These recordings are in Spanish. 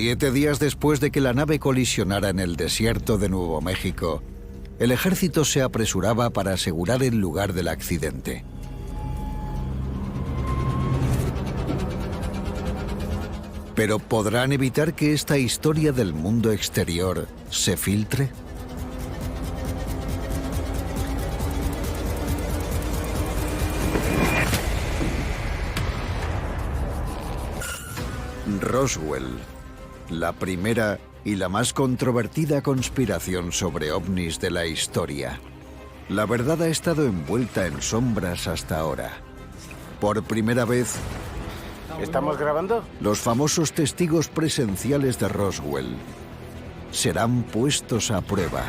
7 días después de que la nave colisionara en el desierto de Nuevo México, el ejército se apresuraba para asegurar el lugar del accidente. ¿Pero podrán evitar que esta historia del mundo exterior se filtre? Roswell, la primera y la más controvertida conspiración sobre ovnis de la historia. La verdad ha estado envuelta en sombras hasta ahora. Por primera vez, ¿Estamos grabando? los famosos testigos presenciales de Roswell serán puestos a prueba.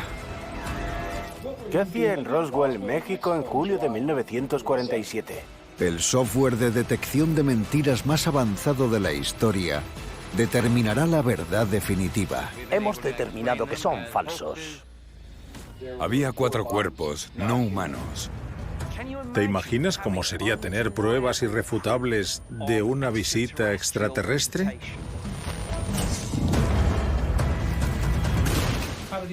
¿Qué hacía en Roswell, México, en julio de 1947? El software de detección de mentiras más avanzado de la historia determinará la verdad definitiva. Hemos determinado que son falsos. Había 4 cuerpos no humanos. ¿Te imaginas cómo sería tener pruebas irrefutables de una visita extraterrestre?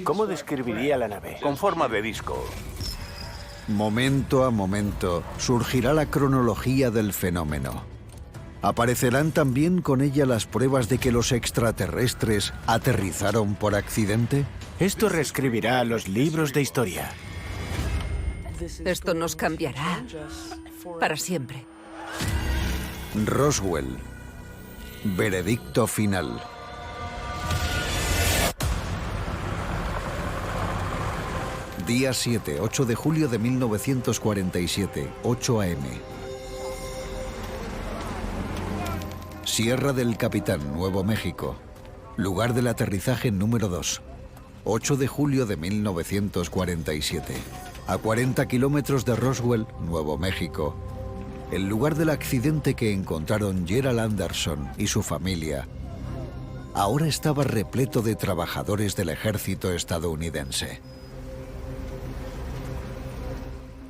¿Cómo describiría la nave? Con forma de disco. Momento a momento surgirá la cronología del fenómeno. ¿Aparecerán también con ella las pruebas de que los extraterrestres aterrizaron por accidente? Esto reescribirá los libros de historia. Esto nos cambiará para siempre. Roswell. Veredicto final. Día 7, 8 de julio de 1947, 8 a.m. Sierra del Capitán, Nuevo México. Lugar del aterrizaje número 2. 8 de julio de 1947. A 40 kilómetros de Roswell, Nuevo México. El lugar del accidente que encontraron Gerald Anderson y su familia ahora estaba repleto de trabajadores del ejército estadounidense.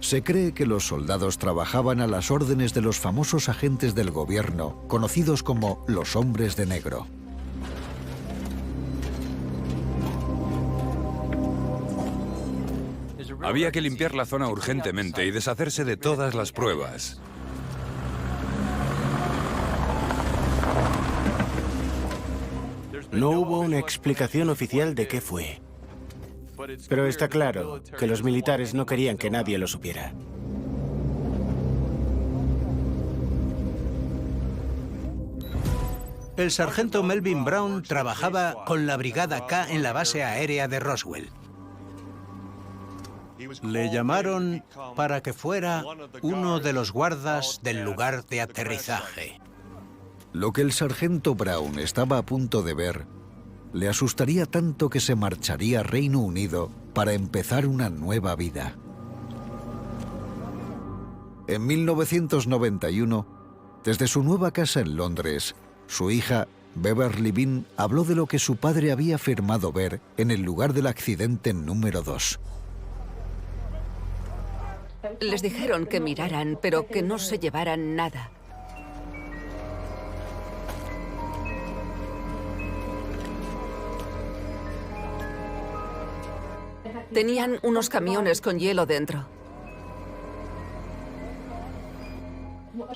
Se cree que los soldados trabajaban a las órdenes de los famosos agentes del gobierno, conocidos como los hombres de negro. Había que limpiar la zona urgentemente y deshacerse de todas las pruebas. No hubo una explicación oficial de qué fue. Pero está claro que los militares no querían que nadie lo supiera. El sargento Melvin Brown trabajaba con la Brigada K en la base aérea de Roswell. Le llamaron para que fuera uno de los guardas del lugar de aterrizaje. Lo que el sargento Brown estaba a punto de ver le asustaría tanto que se marcharía a Reino Unido para empezar una nueva vida. En 1991, desde su nueva casa en Londres, su hija, Beverly Bean, habló de lo que su padre había afirmado ver en el lugar del accidente número 2. Les dijeron que miraran, pero que no se llevaran nada. Tenían unos camiones con hielo dentro.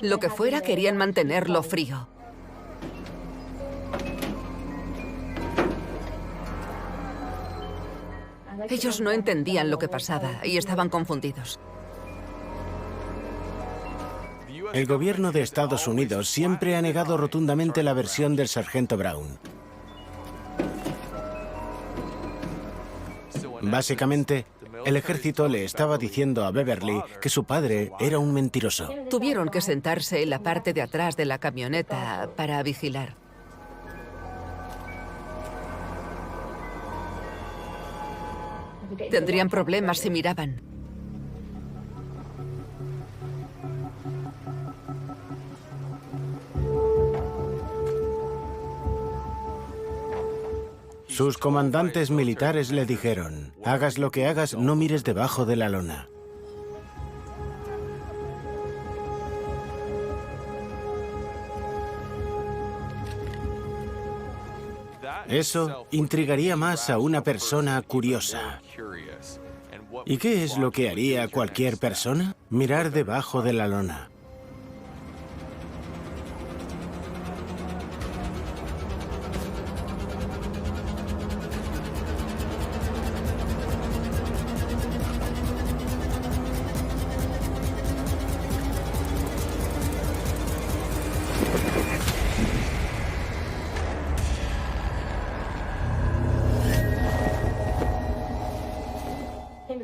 Lo que fuera, querían mantenerlo frío. Ellos no entendían lo que pasaba y estaban confundidos. El gobierno de Estados Unidos siempre ha negado rotundamente la versión del sargento Brown. Básicamente, el ejército le estaba diciendo a Beverly que su padre era un mentiroso. Tuvieron que sentarse en la parte de atrás de la camioneta para vigilar. Tendrían problemas si miraban. Sus comandantes militares le dijeron: hagas lo que hagas, no mires debajo de la lona. Eso intrigaría más a una persona curiosa. ¿Y qué es lo que haría cualquier persona? Mirar debajo de la lona.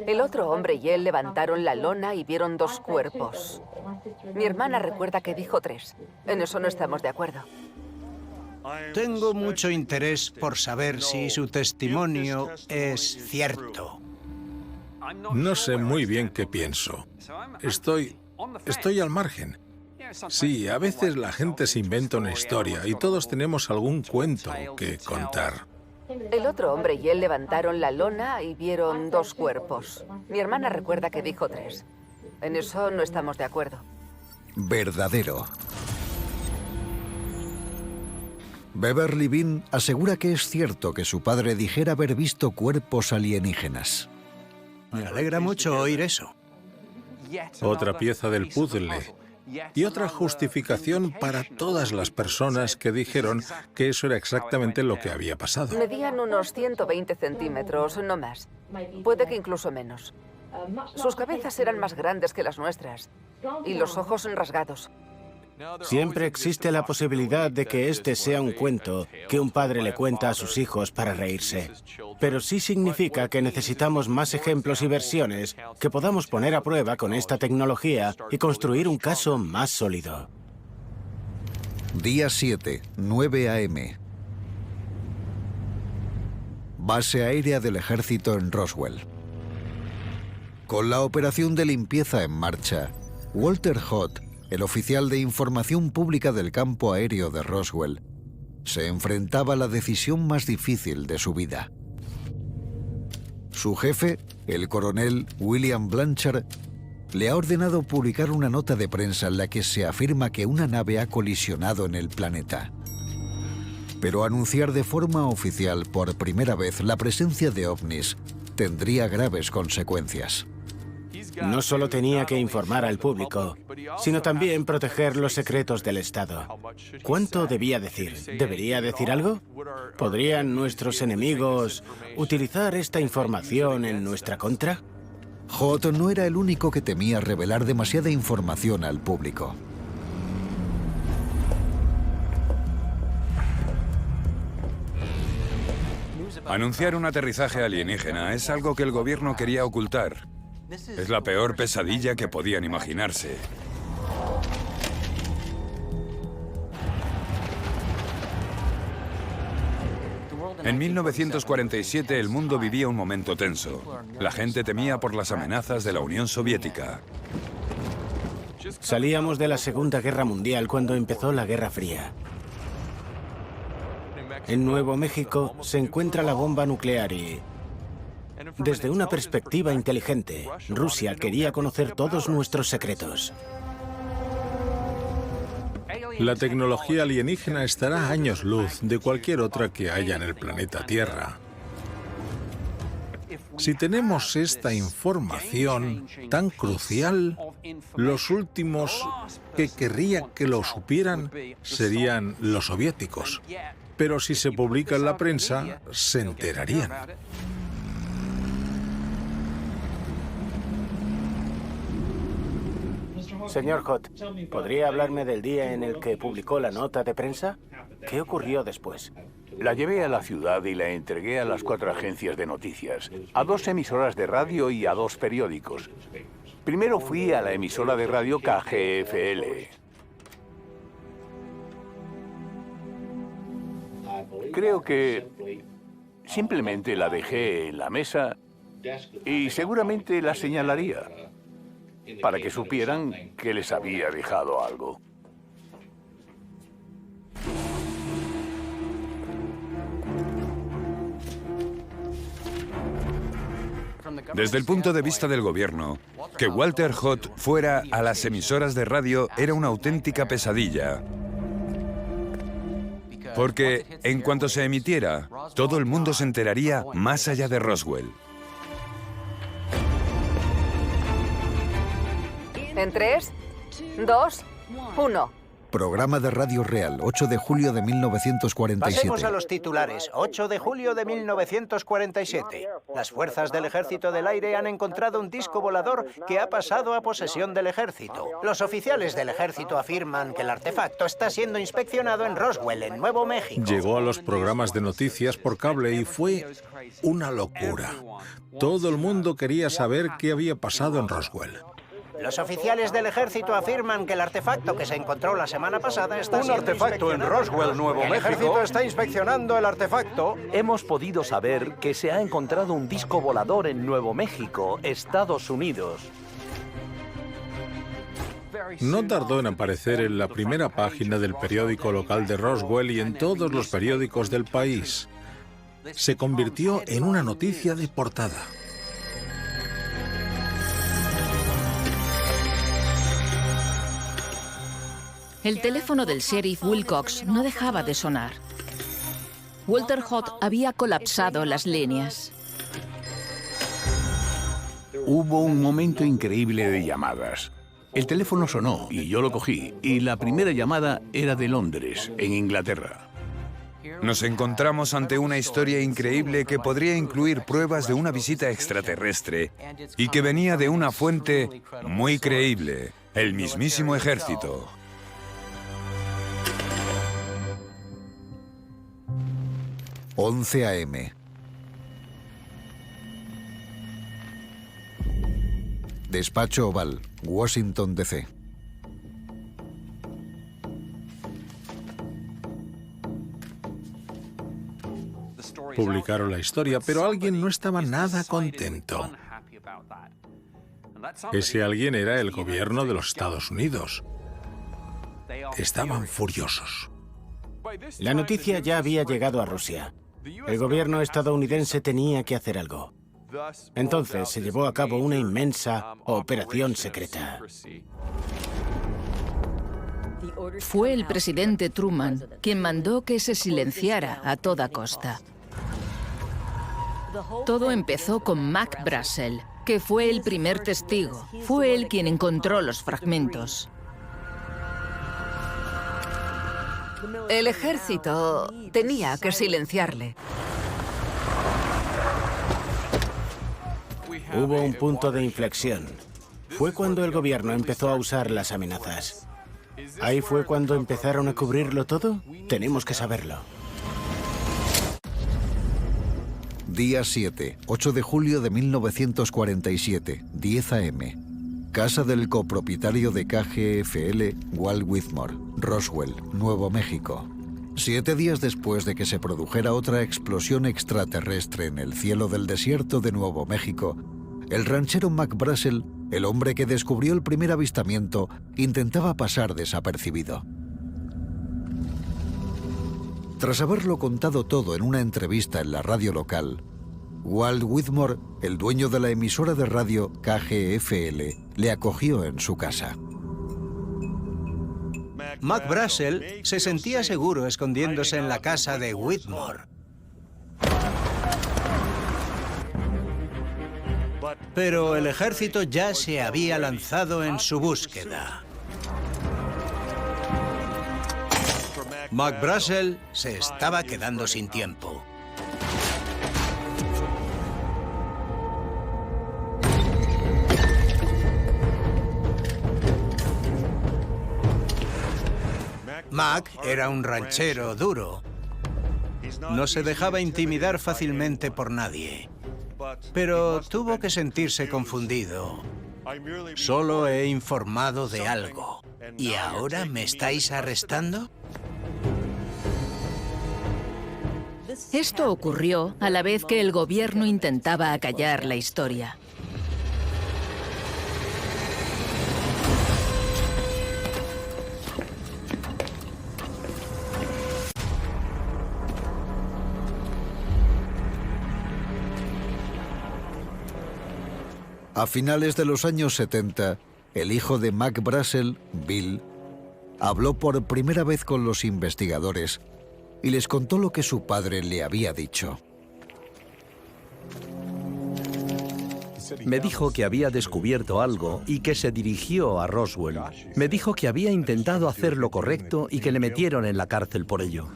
El otro hombre y él levantaron la lona y vieron 2 cuerpos. Mi hermana recuerda que dijo 3. En eso no estamos de acuerdo. Tengo mucho interés por saber si su testimonio es cierto. No sé muy bien qué pienso. Estoy al margen. Sí, a veces la gente se inventa una historia y todos tenemos algún cuento que contar. El otro hombre y él levantaron la lona y vieron 2 cuerpos. Mi hermana recuerda que dijo 3. En eso no estamos de acuerdo. Verdadero. Beverly Bean asegura que es cierto que su padre dijera haber visto cuerpos alienígenas. Me alegra mucho oír eso. Otra pieza del puzzle. Y otra justificación para todas las personas que dijeron que eso era exactamente lo que había pasado. Medían unos 120 centímetros, no más. Puede que incluso menos. Sus cabezas eran más grandes que las nuestras. Y los ojos rasgados. Siempre existe la posibilidad de que este sea un cuento que un padre le cuenta a sus hijos para reírse. Pero sí significa que necesitamos más ejemplos y versiones que podamos poner a prueba con esta tecnología y construir un caso más sólido. Día 7, 9 a.m. Base aérea del ejército en Roswell. Con la operación de limpieza en marcha, Walter Hott, el oficial de información pública del campo aéreo de Roswell, se enfrentaba a la decisión más difícil de su vida. Su jefe, el coronel William Blanchard, le ha ordenado publicar una nota de prensa en la que se afirma que una nave ha colisionado en el planeta. Pero anunciar de forma oficial por primera vez la presencia de ovnis tendría graves consecuencias. No solo tenía que informar al público, sino también proteger los secretos del Estado. ¿Cuánto debía decir? ¿Debería decir algo? ¿Podrían nuestros enemigos utilizar esta información en nuestra contra? Hott no era el único que temía revelar demasiada información al público. Anunciar un aterrizaje alienígena es algo que el gobierno quería ocultar. Es la peor pesadilla que podían imaginarse. En 1947 el mundo vivía un momento tenso. La gente temía por las amenazas de la Unión Soviética. Salíamos de la Segunda Guerra Mundial cuando empezó la Guerra Fría. En Nuevo México se encuentra la bomba nuclear y, desde una perspectiva inteligente, Rusia quería conocer todos nuestros secretos. La tecnología alienígena estará a años luz de cualquier otra que haya en el planeta Tierra. Si tenemos esta información tan crucial, los últimos que querrían que lo supieran serían los soviéticos. Pero si se publica en la prensa, se enterarían. Señor Hott, ¿podría hablarme del día en el que publicó la nota de prensa? ¿Qué ocurrió después? La llevé a la ciudad y la entregué a las 4 agencias de noticias, a 2 emisoras de radio y a 2 periódicos. Primero fui a la emisora de radio KGFL. Creo que simplemente la dejé en la mesa y seguramente la señalaría para que supieran que les había dejado algo. Desde el punto de vista del gobierno, que Walter Hott fuera a las emisoras de radio era una auténtica pesadilla. Porque en cuanto se emitiera, todo el mundo se enteraría más allá de Roswell. En 3, 2, 1. Programa de radio real, 8 de julio de 1947. Pasemos a los titulares. 8 de julio de 1947. Las fuerzas del Ejército del Aire han encontrado un disco volador que ha pasado a posesión del ejército. Los oficiales del ejército afirman que el artefacto está siendo inspeccionado en Roswell, en Nuevo México. Llegó a los programas de noticias por cable y fue una locura. Todo el mundo quería saber qué había pasado en Roswell. Los oficiales del ejército afirman que el artefacto que se encontró la semana pasada está siendo artefacto en Roswell, Nuevo El México. ejército está inspeccionando el artefacto. Hemos podido saber que se ha encontrado un disco volador en Nuevo México, Estados Unidos. No tardó en aparecer en la primera página del periódico local de Roswell y en todos los periódicos del país. Se convirtió en una noticia de portada. El teléfono del sheriff Wilcox no dejaba de sonar. Walter Hott había colapsado las líneas. Hubo un momento increíble de llamadas. El teléfono sonó y yo lo cogí. Y la primera llamada era de Londres, en Inglaterra. Nos encontramos ante una historia increíble que podría incluir pruebas de una visita extraterrestre y que venía de una fuente muy creíble, el mismísimo ejército. 11 a.m. Despacho Oval, Washington, D.C. Publicaron la historia, pero alguien no estaba nada contento. Ese alguien era el gobierno de los Estados Unidos. Estaban furiosos. La noticia ya había llegado a Rusia. El gobierno estadounidense tenía que hacer algo. Entonces se llevó a cabo una inmensa operación secreta. Fue el presidente Truman quien mandó que se silenciara a toda costa. Todo empezó con Mac Brazel, que fue el primer testigo. Fue él quien encontró los fragmentos. El ejército tenía que silenciarle. Hubo un punto de inflexión. Fue cuando el gobierno empezó a usar las amenazas. ¿Ahí fue cuando empezaron a cubrirlo todo? Tenemos que saberlo. Día 7, 8 de julio de 1947, 10 a.m. Casa del copropietario de KGFL, Walt Whitmore, Roswell, Nuevo México. 7 días después de que se produjera otra explosión extraterrestre en el cielo del desierto de Nuevo México, el ranchero Mac Brazel, el hombre que descubrió el primer avistamiento, intentaba pasar desapercibido. Tras haberlo contado todo en una entrevista en la radio local, Walt Whitmore, el dueño de la emisora de radio KGFL, le acogió en su casa. Mac Brazel se sentía seguro escondiéndose en la casa de Whitmore. Pero el ejército ya se había lanzado en su búsqueda. Mac Brazel se estaba quedando sin tiempo. Mac era un ranchero duro. No se dejaba intimidar fácilmente por nadie. Pero tuvo que sentirse confundido. Solo he informado de algo. ¿Y ahora me estáis arrestando? Esto ocurrió a la vez que el gobierno intentaba acallar la historia. A finales de los años 70, el hijo de Mac Brazel, Bill, habló por primera vez con los investigadores y les contó lo que su padre le había dicho. Me dijo que había descubierto algo y que se dirigió a Roswell. Me dijo que había intentado hacer lo correcto y que le metieron en la cárcel por ello.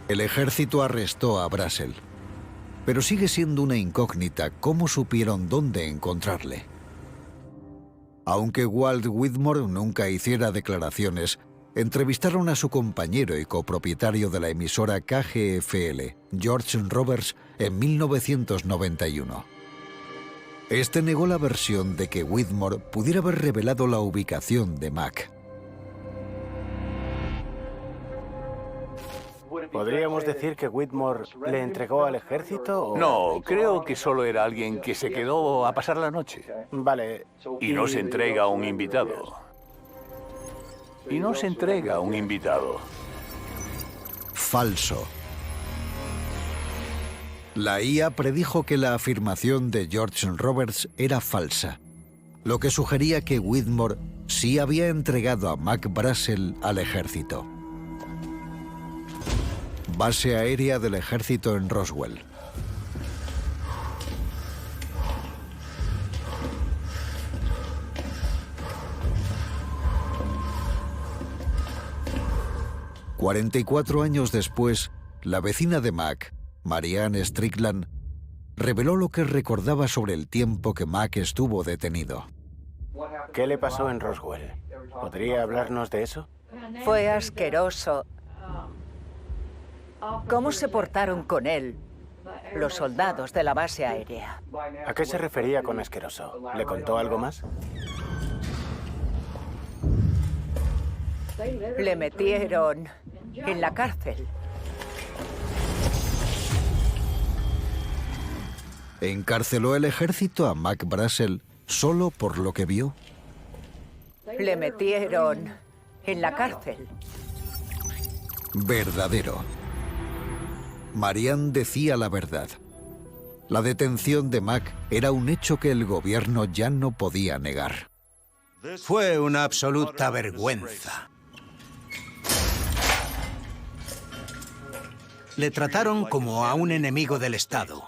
El ejército arrestó a Brazel, pero sigue siendo una incógnita cómo supieron dónde encontrarle. Aunque Walt Whitmore nunca hiciera declaraciones, entrevistaron a su compañero y copropietario de la emisora KGFL, George Roberts, en 1991. Este negó la versión de que Whitmore pudiera haber revelado la ubicación de Mac. ¿Podríamos decir que Whitmore le entregó al ejército o...? No, creo que solo era alguien que se quedó a pasar la noche. Vale. Y no se entrega a un invitado. Falso. La IA predijo que la afirmación de George Roberts era falsa, lo que sugería que Whitmore sí había entregado a Mac Brazel al ejército. Base aérea del ejército en Roswell. «44 años después, la vecina de Mac, Marianne Strickland, reveló lo que recordaba sobre el tiempo que Mac estuvo detenido. ¿Qué le pasó en Roswell? ¿Podría hablarnos de eso? Fue asqueroso. ¿Cómo se portaron con él los soldados de la base aérea? ¿A qué se refería con asqueroso? ¿Le contó algo más? Le metieron en la cárcel. ¿Encarceló el ejército a Mac Brazel solo por lo que vio? Le metieron en la cárcel. Verdadero. Marianne decía la verdad. La detención de Mac era un hecho que el gobierno ya no podía negar. Fue una absoluta vergüenza. Le trataron como a un enemigo del Estado.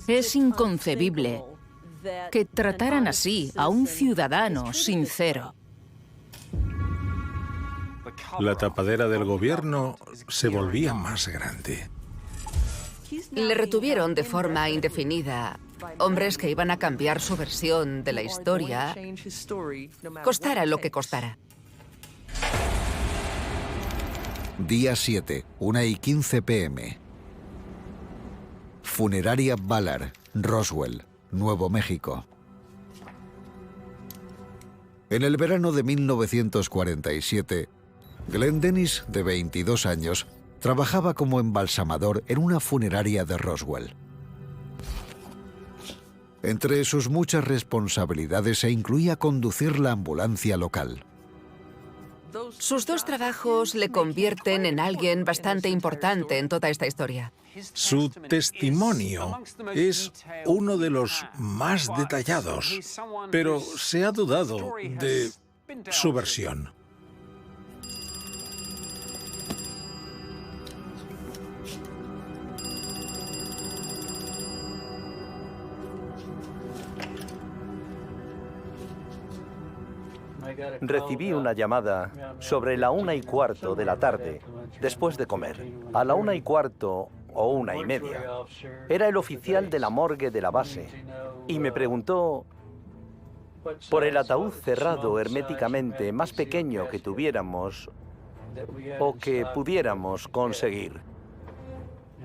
Es inconcebible que trataran así a un ciudadano sincero. La tapadera del gobierno se volvía más grande. Le retuvieron de forma indefinida. Hombres que iban a cambiar su versión de la historia, costara lo que costara. Día 7, 1:15 p.m. Funeraria Ballard, Roswell, Nuevo México. En el verano de 1947, Glenn Dennis, de 22 años, trabajaba como embalsamador en una funeraria de Roswell. Entre sus muchas responsabilidades se incluía conducir la ambulancia local. Sus dos trabajos le convierten en alguien bastante importante en toda esta historia. Su testimonio es uno de los más detallados, pero se ha dudado de su versión. Recibí una llamada sobre la 1:15 de la tarde, después de comer. A la 1:15 o 1:30. Era el oficial de la morgue de la base y me preguntó por el ataúd cerrado herméticamente más pequeño que tuviéramos o que pudiéramos conseguir.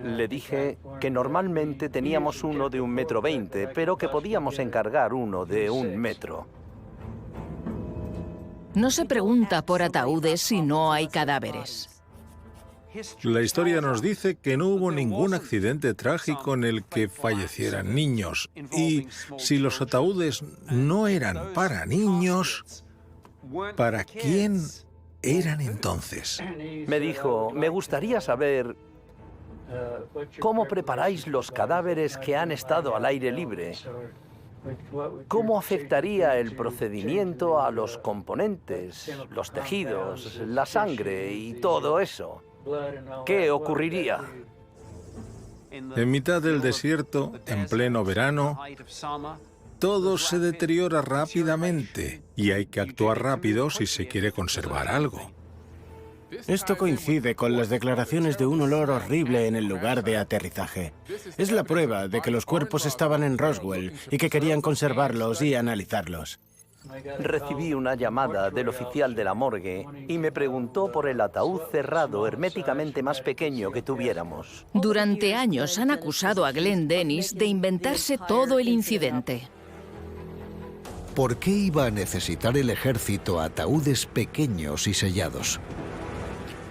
Le dije que normalmente teníamos uno de 1,20 m, pero que podíamos encargar uno de 1 metro. No se pregunta por ataúdes si no hay cadáveres. La historia nos dice que no hubo ningún accidente trágico en el que fallecieran niños. Y si los ataúdes no eran para niños, ¿Para quién eran entonces? Me dijo, me gustaría saber cómo preparáis los cadáveres que han estado al aire libre. ¿Cómo afectaría el procedimiento a los componentes, los tejidos, la sangre y todo eso? ¿Qué ocurriría? En mitad del desierto, en pleno verano, todo se deteriora rápidamente y hay que actuar rápido si se quiere conservar algo. Esto coincide con las declaraciones de un olor horrible en el lugar de aterrizaje. Es la prueba de que los cuerpos estaban en Roswell y que querían conservarlos y analizarlos. Recibí una llamada del oficial de la morgue y me preguntó por el ataúd cerrado herméticamente más pequeño que tuviéramos. Durante años han acusado a Glenn Dennis de inventarse todo el incidente. ¿Por qué iba a necesitar el ejército ataúdes pequeños y sellados?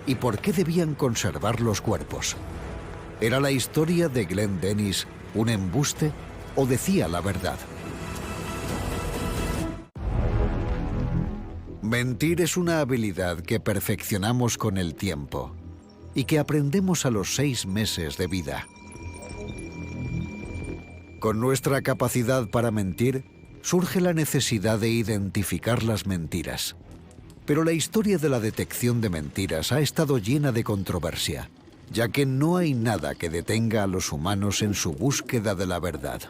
¿Y por qué debían conservar los cuerpos? ¿Era la historia de Glenn Dennis un embuste o decía la verdad? Mentir es una habilidad que perfeccionamos con el tiempo y que aprendemos a los 6 meses de vida. Con nuestra capacidad para mentir, surge la necesidad de identificar las mentiras. Pero la historia de la detección de mentiras ha estado llena de controversia, ya que no hay nada que detenga a los humanos en su búsqueda de la verdad.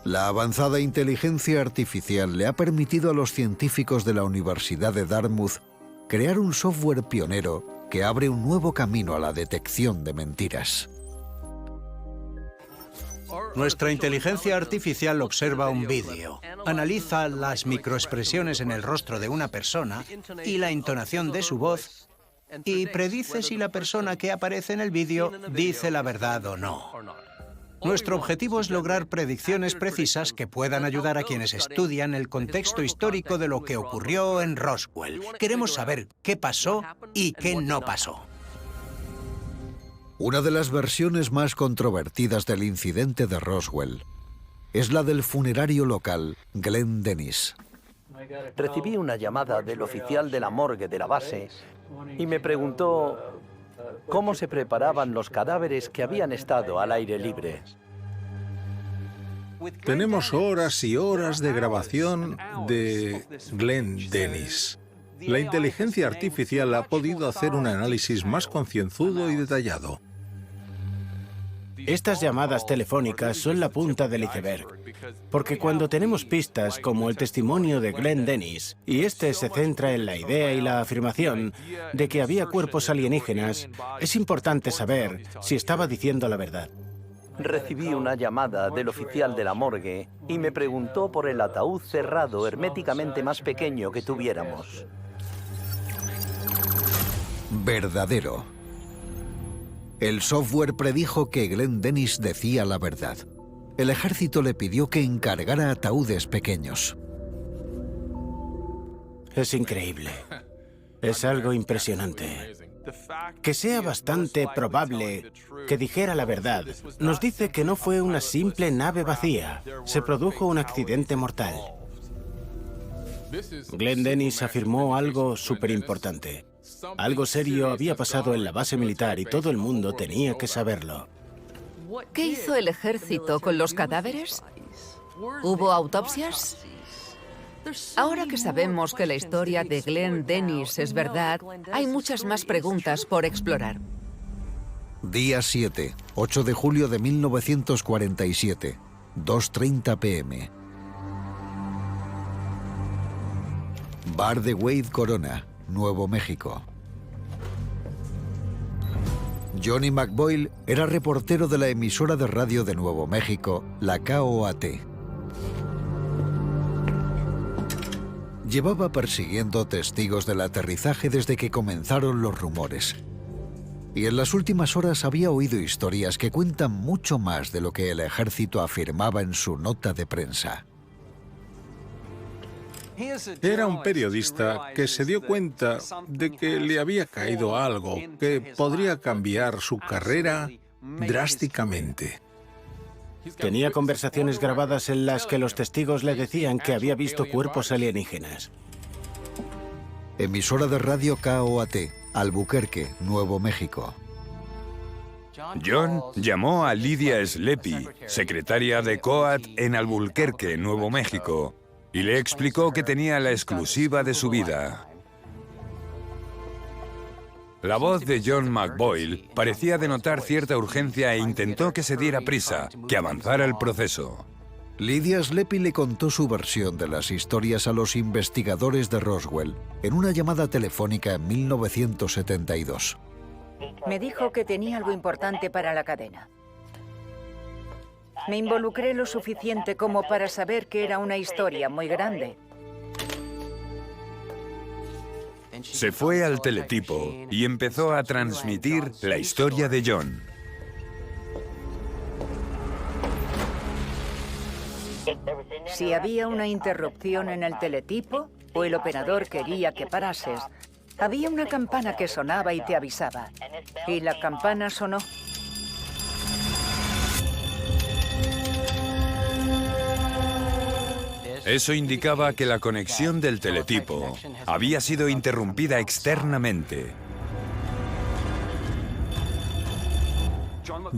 La avanzada inteligencia artificial le ha permitido a los científicos de la Universidad de Dartmouth crear un software pionero que abre un nuevo camino a la detección de mentiras. Nuestra inteligencia artificial observa un vídeo, analiza las microexpresiones en el rostro de una persona y la entonación de su voz y predice si la persona que aparece en el vídeo dice la verdad o no. Nuestro objetivo es lograr predicciones precisas que puedan ayudar a quienes estudian el contexto histórico de lo que ocurrió en Roswell. Queremos saber qué pasó y qué no pasó. Una de las versiones más controvertidas del incidente de Roswell es la del funerario local Glenn Dennis. Recibí una llamada del oficial de la morgue de la base y me preguntó cómo se preparaban los cadáveres que habían estado al aire libre. Tenemos horas y horas de grabación de Glenn Dennis. La inteligencia artificial ha podido hacer un análisis más concienzudo y detallado. Estas llamadas telefónicas son la punta del iceberg, porque cuando tenemos pistas como el testimonio de Glenn Dennis, y este se centra en la idea y la afirmación de que había cuerpos alienígenas, es importante saber si estaba diciendo la verdad. Recibí una llamada del oficial de la morgue y me preguntó por el ataúd cerrado herméticamente más pequeño que tuviéramos. Verdadero. El software predijo que Glenn Dennis decía la verdad. El ejército le pidió que encargara ataúdes pequeños. Es increíble. Es algo impresionante. Que sea bastante probable que dijera la verdad nos dice que no fue una simple nave vacía. Se produjo un accidente mortal. Glenn Dennis afirmó algo súper importante. Algo serio había pasado en la base militar y todo el mundo tenía que saberlo. ¿Qué hizo el ejército con los cadáveres? ¿Hubo autopsias? Ahora que sabemos que la historia de Glenn Dennis es verdad, hay muchas más preguntas por explorar. Día 7, 8 de julio de 1947, 2:30 p.m. Bar de Wade Corona, Nuevo México. Johnny McBoyle era reportero de la emisora de radio de Nuevo México, la KOAT. Llevaba persiguiendo testigos del aterrizaje desde que comenzaron los rumores. Y en las últimas horas había oído historias que cuentan mucho más de lo que el ejército afirmaba en su nota de prensa. Era un periodista que se dio cuenta de que le había caído algo que podría cambiar su carrera drásticamente. Tenía conversaciones grabadas en las que los testigos le decían que había visto cuerpos alienígenas. Emisora de radio KOAT, Albuquerque, Nuevo México. John llamó a Lydia Sleepy, secretaria de COAT en Albuquerque, Nuevo México, y le explicó que tenía la exclusiva de su vida. La voz de John McBoyle parecía denotar cierta urgencia e intentó que se diera prisa, que avanzara el proceso. Lydia Sleepy le contó su versión de las historias a los investigadores de Roswell en una llamada telefónica en 1972. Me dijo que tenía algo importante para la cadena. Me involucré lo suficiente como para saber que era una historia muy grande. Se fue al teletipo y empezó a transmitir la historia de John. Si había una interrupción en el teletipo o el operador quería que parases, había una campana que sonaba y te avisaba. Y la campana sonó. Eso indicaba que la conexión del teletipo había sido interrumpida externamente.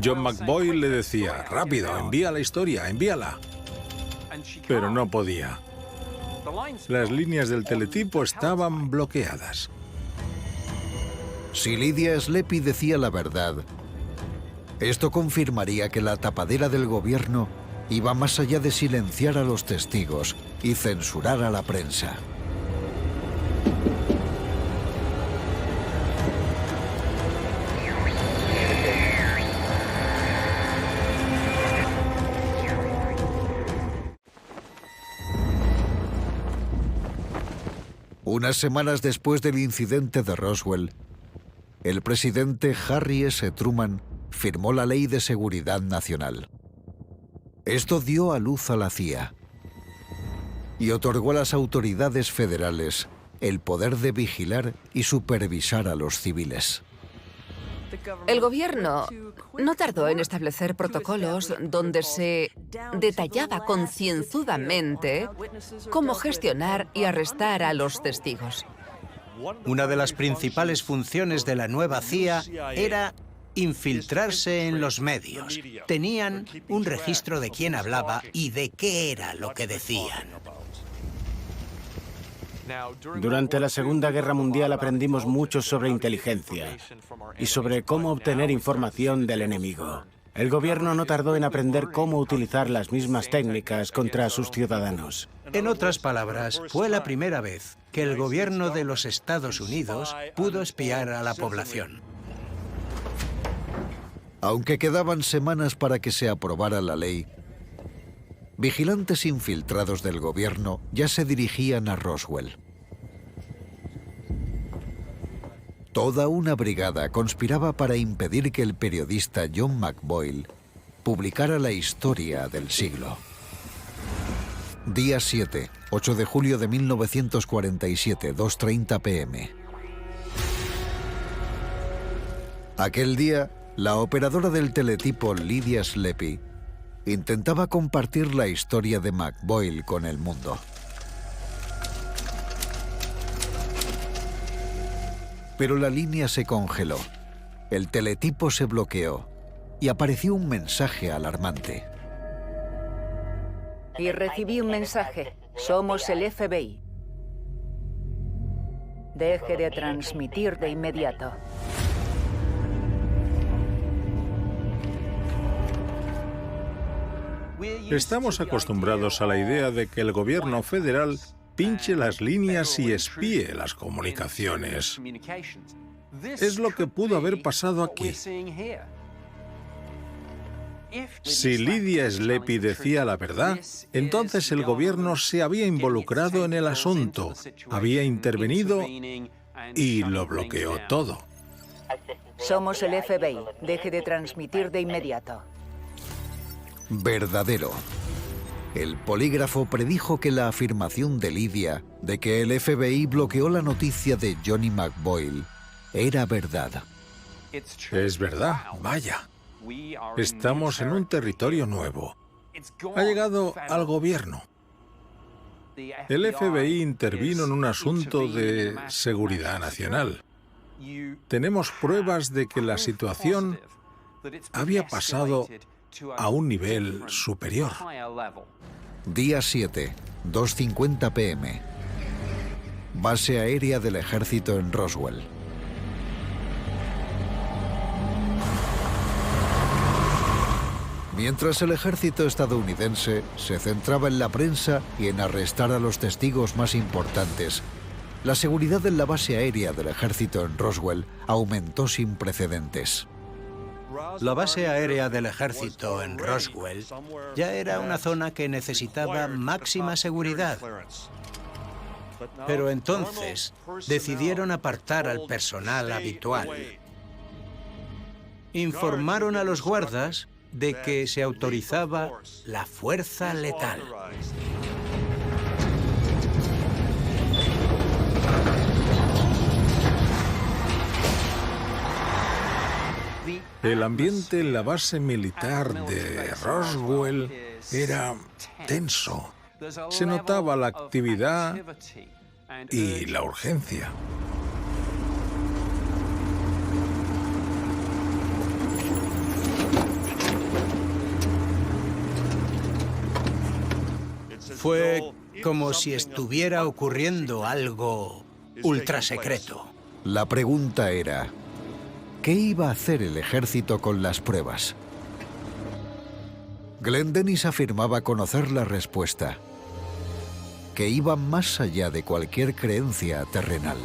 John McBoyle le decía, rápido, envía la historia, envíala. Pero no podía. Las líneas del teletipo estaban bloqueadas. Si Lydia Sleepy decía la verdad, esto confirmaría que la tapadera del gobierno iba más allá de silenciar a los testigos y censurar a la prensa. Unas semanas después del incidente de Roswell, el presidente Harry S. Truman firmó la Ley de Seguridad Nacional. Esto dio a luz a la CIA y otorgó a las autoridades federales el poder de vigilar y supervisar a los civiles. El gobierno no tardó en establecer protocolos donde se detallaba concienzudamente cómo gestionar y arrestar a los testigos. Una de las principales funciones de la nueva CIA era infiltrarse en los medios. Tenían un registro de quién hablaba y de qué era lo que decían. Durante la Segunda Guerra Mundial aprendimos mucho sobre inteligencia y sobre cómo obtener información del enemigo. El gobierno no tardó en aprender cómo utilizar las mismas técnicas contra sus ciudadanos. En otras palabras, fue la primera vez que el gobierno de los Estados Unidos pudo espiar a la población. Aunque quedaban semanas para que se aprobara la ley, vigilantes infiltrados del gobierno ya se dirigían a Roswell. Toda una brigada conspiraba para impedir que el periodista John McBoyle publicara la historia del siglo. Día 7, 8 de julio de 1947, 2:30 p.m. Aquel día, la operadora del teletipo Lydia Sleepy intentaba compartir la historia de McBoyle con el mundo. Pero la línea se congeló, el teletipo se bloqueó y apareció un mensaje alarmante. Y recibí un mensaje. Somos el FBI. Deje de transmitir de inmediato. Estamos acostumbrados a la idea de que el gobierno federal pinche las líneas y espíe las comunicaciones. Es lo que pudo haber pasado aquí. Si Lydia Sleepy decía la verdad, entonces el gobierno se había involucrado en el asunto, había intervenido y lo bloqueó todo. Somos el FBI. Deje de transmitir de inmediato. Verdadero. El polígrafo predijo que la afirmación de Lydia de que el FBI bloqueó la noticia de Johnny McBoyle era verdad. Es verdad, vaya. Estamos en un territorio nuevo. Ha llegado al gobierno. El FBI intervino en un asunto de seguridad nacional. Tenemos pruebas de que la situación había pasado a un nivel superior. Día 7, 2:50 p.m. Base aérea del ejército en Roswell. Mientras el ejército estadounidense se centraba en la prensa y en arrestar a los testigos más importantes, la seguridad en la base aérea del ejército en Roswell aumentó sin precedentes. La base aérea del ejército en Roswell ya era una zona que necesitaba máxima seguridad. Pero entonces decidieron apartar al personal habitual. Informaron a los guardas de que se autorizaba la fuerza letal. El ambiente en la base militar de Roswell era tenso. Se notaba la actividad y la urgencia. Fue como si estuviera ocurriendo algo ultra secreto. La pregunta era, ¿qué iba a hacer el ejército con las pruebas? Glenn Dennis afirmaba conocer la respuesta, que iba más allá de cualquier creencia terrenal.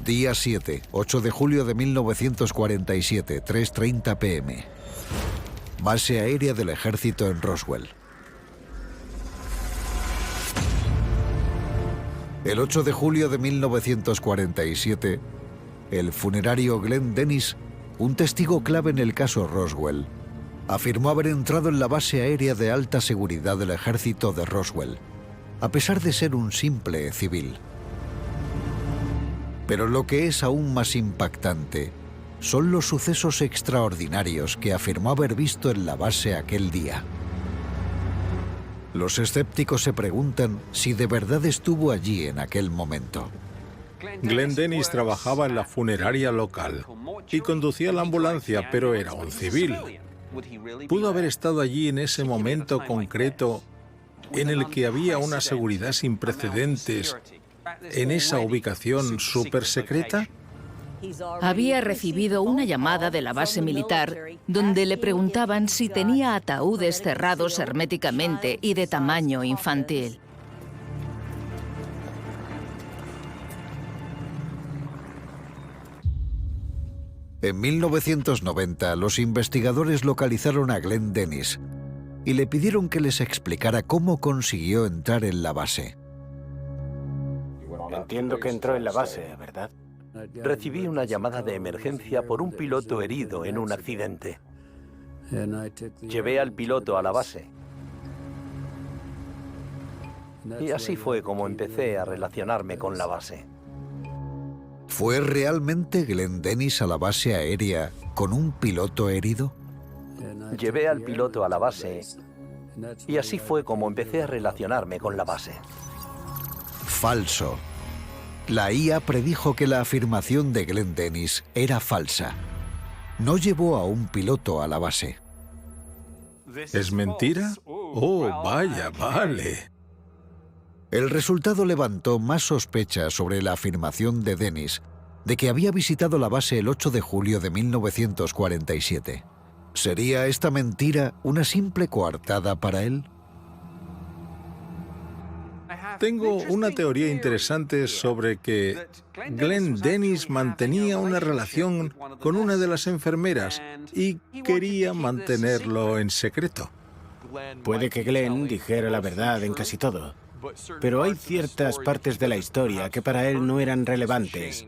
Día 7, 8 de julio de 1947, 3:30 p.m. Base aérea del ejército en Roswell. El 8 de julio de 1947, el funerario Glenn Dennis, un testigo clave en el caso Roswell, afirmó haber entrado en la base aérea de alta seguridad del ejército de Roswell, a pesar de ser un simple civil. Pero lo que es aún más impactante son los sucesos extraordinarios que afirmó haber visto en la base aquel día. Los escépticos se preguntan si de verdad estuvo allí en aquel momento. Glenn Dennis trabajaba en la funeraria local y conducía la ambulancia, pero era un civil. ¿Pudo haber estado allí en ese momento concreto en el que había una seguridad sin precedentes en esa ubicación súper secreta? Había recibido una llamada de la base militar donde le preguntaban si tenía ataúdes cerrados herméticamente y de tamaño infantil. En 1990, los investigadores localizaron a Glenn Dennis y le pidieron que les explicara cómo consiguió entrar en la base. Entiendo que entró en la base, ¿verdad? Recibí una llamada de emergencia por un piloto herido en un accidente. Llevé al piloto a la base. Y así fue como empecé a relacionarme con la base. ¿Fue realmente Glenn Dennis a la base aérea con un piloto herido? Llevé al piloto a la base y así fue como empecé a relacionarme con la base. Falso. La IA predijo que la afirmación de Glenn Dennis era falsa. No llevó a un piloto a la base. ¿Es mentira? Oh, vaya, vale. El resultado levantó más sospechas sobre la afirmación de Dennis de que había visitado la base el 8 de julio de 1947. ¿Sería esta mentira una simple coartada para él? Tengo una teoría interesante sobre que Glenn Dennis mantenía una relación con una de las enfermeras y quería mantenerlo en secreto. Puede que Glenn dijera la verdad en casi todo, pero hay ciertas partes de la historia que para él no eran relevantes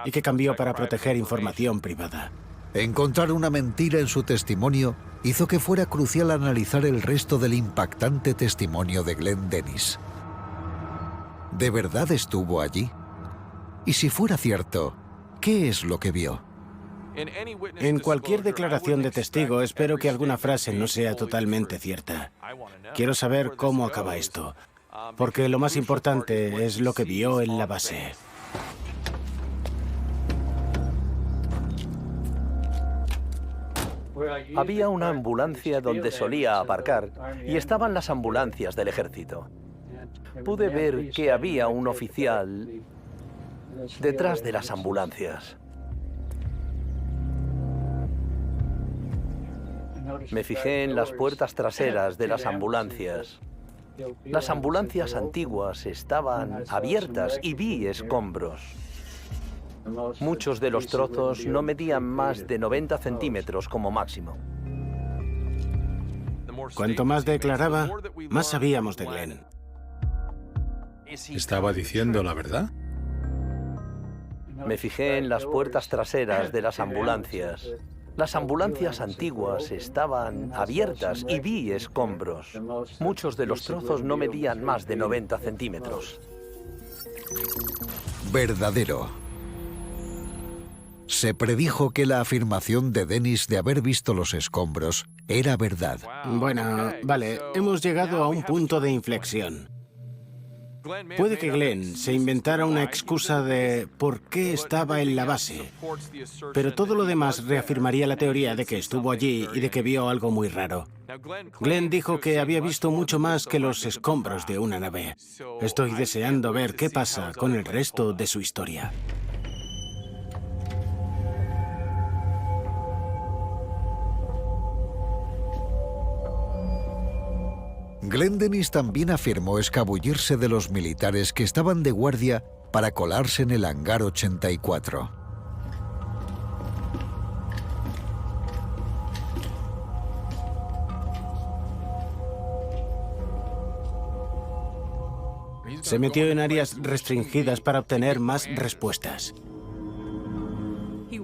y que cambió para proteger información privada. Encontrar una mentira en su testimonio hizo que fuera crucial analizar el resto del impactante testimonio de Glenn Dennis. ¿De verdad estuvo allí? Y si fuera cierto, ¿qué es lo que vio? En cualquier declaración de testigo espero que alguna frase no sea totalmente cierta. Quiero saber cómo acaba esto, porque lo más importante es lo que vio en la base. Había una ambulancia donde solía aparcar y estaban las ambulancias del ejército. Pude ver que había un oficial detrás de las ambulancias. Me fijé en las puertas traseras de las ambulancias. Las ambulancias antiguas estaban abiertas y vi escombros. Muchos de los trozos no medían más de 90 centímetros como máximo. Cuanto más declaraba, más sabíamos de Glenn. ¿Estaba diciendo la verdad? Me fijé en las puertas traseras de las ambulancias. Las ambulancias antiguas estaban abiertas y vi escombros. Muchos de los trozos no medían más de 90 centímetros. Verdadero. Se predijo que la afirmación de Dennis de haber visto los escombros era verdad. Bueno, vale, hemos llegado a un punto de inflexión. Puede que Glenn se inventara una excusa de por qué estaba en la base, pero todo lo demás reafirmaría la teoría de que estuvo allí y de que vio algo muy raro. Glenn dijo que había visto mucho más que los escombros de una nave. Estoy deseando ver qué pasa con el resto de su historia. Glenn Dennis también afirmó escabullirse de los militares que estaban de guardia para colarse en el hangar 84. Se metió en áreas restringidas para obtener más respuestas.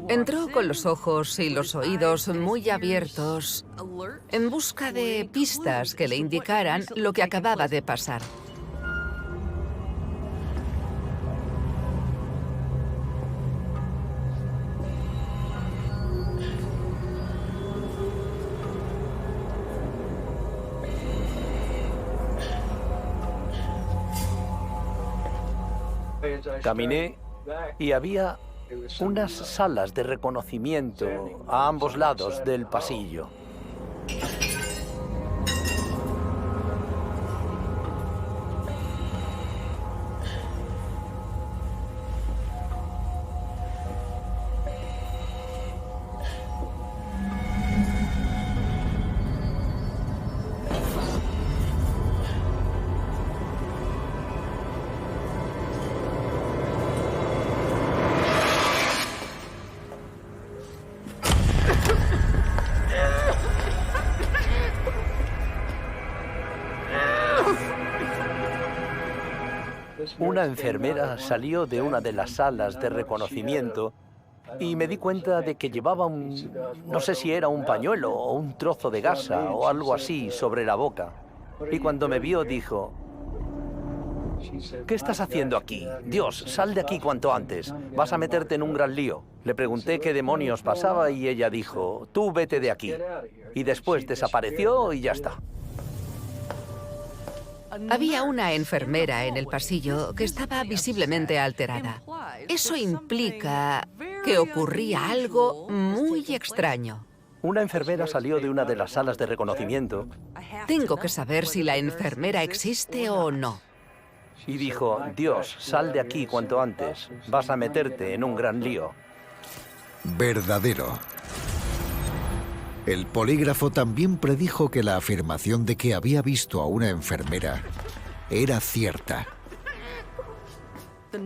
Entró con los ojos y los oídos muy abiertos en busca de pistas que le indicaran lo que acababa de pasar. Caminé y había unas salas de reconocimiento a ambos lados del pasillo. Una enfermera salió de una de las salas de reconocimiento y me di cuenta de que llevaba no sé si era un pañuelo o un trozo de gasa o algo así sobre la boca. Y cuando me vio dijo: ¿qué estás haciendo aquí? Dios, sal de aquí cuanto antes. Vas a meterte en un gran lío. Le pregunté qué demonios pasaba y ella dijo: tú vete de aquí. Y después desapareció y ya está. Había una enfermera en el pasillo que estaba visiblemente alterada. Eso implica que ocurría algo muy extraño. Una enfermera salió de una de las salas de reconocimiento. Tengo que saber si la enfermera existe o no. Y dijo: Dios, sal de aquí cuanto antes. Vas a meterte en un gran lío. Verdadero. El polígrafo también predijo que la afirmación de que había visto a una enfermera era cierta.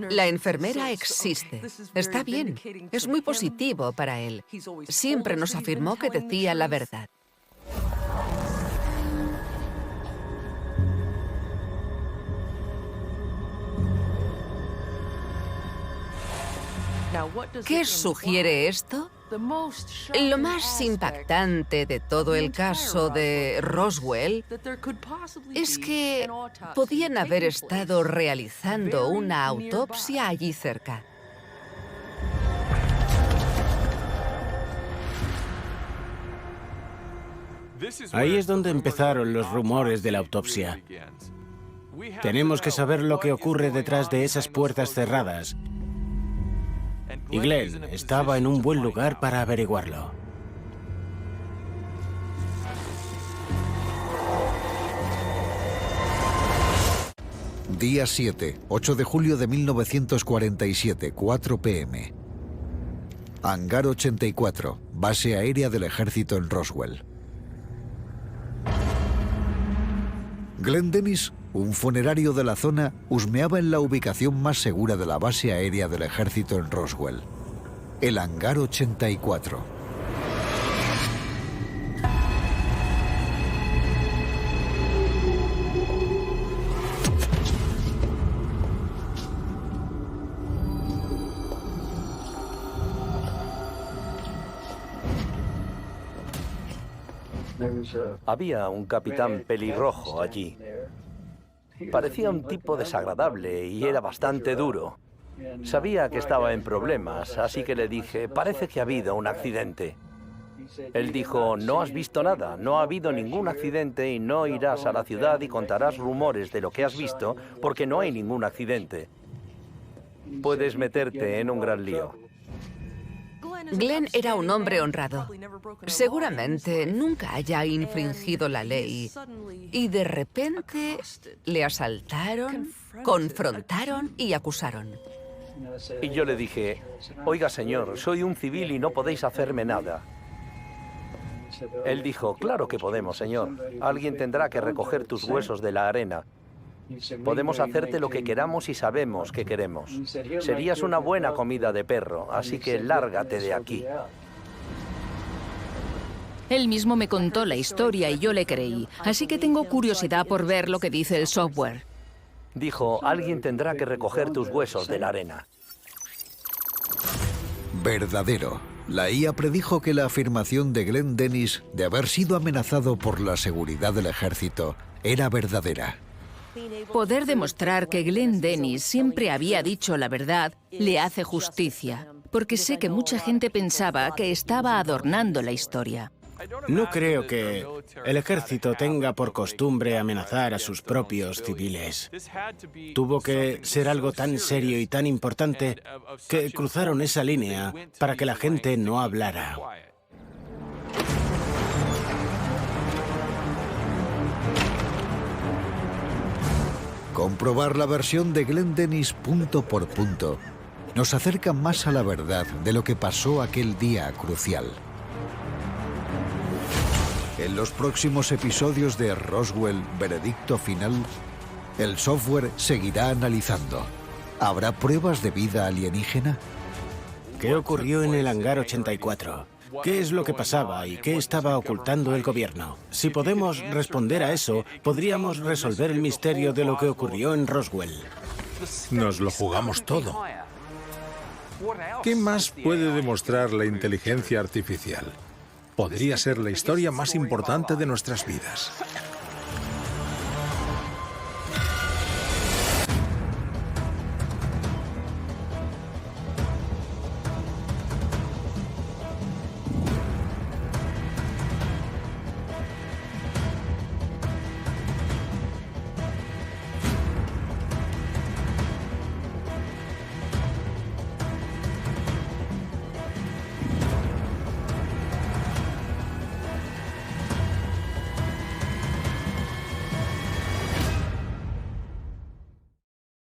La enfermera existe. Está bien. Es muy positivo para él. Siempre nos afirmó que decía la verdad. ¿Qué sugiere esto? Lo más impactante de todo el caso de Roswell es que podían haber estado realizando una autopsia allí cerca. Ahí es donde empezaron los rumores de la autopsia. Tenemos que saber lo que ocurre detrás de esas puertas cerradas. Y Glenn estaba en un buen lugar para averiguarlo. Día 7, 8 de julio de 1947, 4 p.m. Hangar 84, base aérea del ejército en Roswell. Glenn Dennis, un funerario de la zona, husmeaba en la ubicación más segura de la base aérea del ejército en Roswell, el Hangar 84. Había un capitán pelirrojo allí. Parecía un tipo desagradable y era bastante duro. Sabía que estaba en problemas, así que le dije, parece que ha habido un accidente. Él dijo, no has visto nada, no ha habido ningún accidente y no irás a la ciudad y contarás rumores de lo que has visto porque no hay ningún accidente. Puedes meterte en un gran lío. Glenn era un hombre honrado. Seguramente nunca haya infringido la ley. Y de repente le asaltaron, confrontaron y acusaron. Y yo le dije, oiga señor, soy un civil y no podéis hacerme nada. Él dijo, claro que podemos, señor. Alguien tendrá que recoger tus huesos de la arena. Podemos hacerte lo que queramos y sabemos que queremos. Serías una buena comida de perro, así que lárgate de aquí. Él mismo me contó la historia y yo le creí, así que tengo curiosidad por ver lo que dice el software. Dijo, alguien tendrá que recoger tus huesos de la arena. Verdadero. La IA predijo que la afirmación de Glenn Dennis de haber sido amenazado por la seguridad del ejército era verdadera. Poder demostrar que Glenn Dennis siempre había dicho la verdad le hace justicia, porque sé que mucha gente pensaba que estaba adornando la historia. No creo que el ejército tenga por costumbre amenazar a sus propios civiles. Tuvo que ser algo tan serio y tan importante que cruzaron esa línea para que la gente no hablara. Comprobar la versión de Glenn Dennis punto por punto nos acerca más a la verdad de lo que pasó aquel día crucial. En los próximos episodios de Roswell, Veredicto Final, el software seguirá analizando. ¿Habrá pruebas de vida alienígena? ¿Qué ocurrió en el Hangar 84? ¿Qué es lo que pasaba y qué estaba ocultando el gobierno? Si podemos responder a eso, podríamos resolver el misterio de lo que ocurrió en Roswell. Nos lo jugamos todo. ¿Qué más puede demostrar la inteligencia artificial? Podría ser la historia más importante de nuestras vidas.